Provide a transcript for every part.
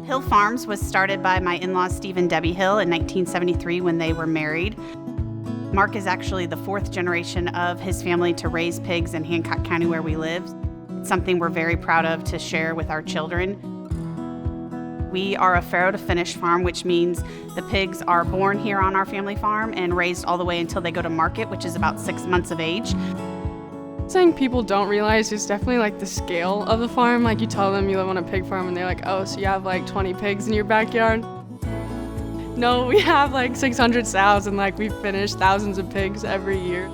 Hill Farms was started by my in-laws Steve and Debbie Hill in 1973 when they were married. Mark is actually the fourth generation of his family to raise pigs in Hancock County where we live. It's something we're very proud of to share with our children. We are a farrow to finish farm, which means the pigs are born here on our family farm and raised all the way until they go to market, which is about 6 months of age. Something people don't realize is definitely like the scale of the farm. Like you tell them you live on a pig farm and they're like, oh, so you have like 20 pigs in your backyard? No, we have like 600 sows and like we finish thousands of pigs every year.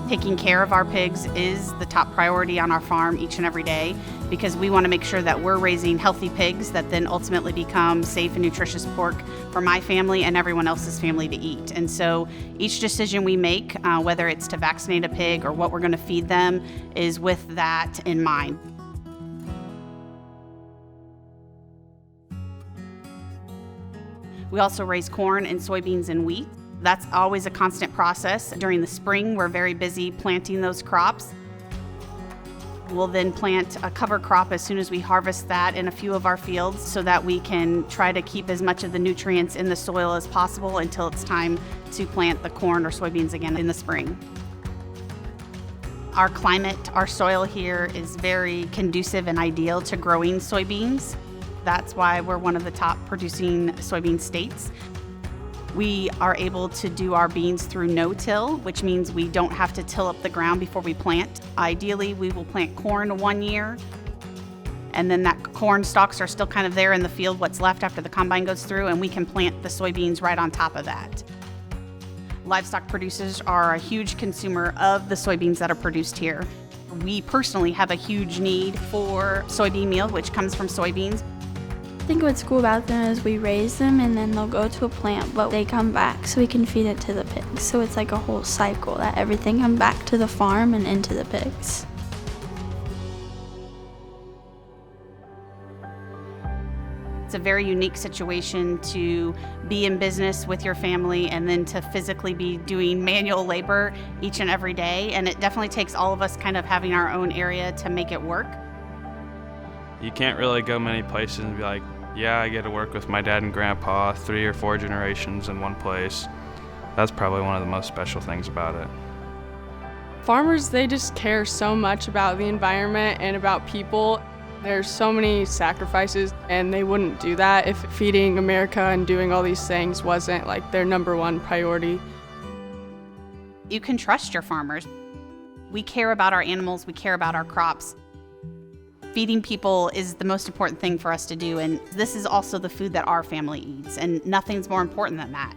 Taking care of our pigs is the top priority on our farm each and every day because we want to make sure that we're raising healthy pigs that then ultimately become safe and nutritious pork for my family and everyone else's family to eat. And so each decision we make, whether it's to vaccinate a pig or what we're going to feed them, is with that in mind. We also raise corn and soybeans and wheat. That's always a constant process. During the spring, we're very busy planting those crops. We'll then plant a cover crop as soon as we harvest that in a few of our fields so that we can try to keep as much of the nutrients in the soil as possible until it's time to plant the corn or soybeans again in the spring. Our climate, our soil here is very conducive and ideal to growing soybeans. That's why we're one of the top producing soybean states. We are able to do our beans through no-till, which means we don't have to till up the ground before we plant. Ideally, we will plant corn 1 year, and then that corn stalks are still kind of there in the field, what's left after the combine goes through, and we can plant the soybeans right on top of that. Livestock producers are a huge consumer of the soybeans that are produced here. We personally have a huge need for soybean meal, which comes from soybeans. I think what's cool about them is we raise them and then they'll go to a plant, but they come back so we can feed it to the pigs. So it's like a whole cycle that everything comes back to the farm and into the pigs. It's a very unique situation to be in business with your family and then to physically be doing manual labor each and every day. And it definitely takes all of us kind of having our own area to make it work. You can't really go many places and be like, yeah, I get to work with my dad and grandpa 3 or 4 generations in one place. That's probably one of the most special things about it. Farmers, they just care so much about the environment and about people. There's so many sacrifices and they wouldn't do that if feeding America and doing all these things wasn't like their #1 priority. You can trust your farmers. We care about our animals, we care about our crops. Feeding people is the most important thing for us to do, and this is also the food that our family eats, and nothing's more important than that.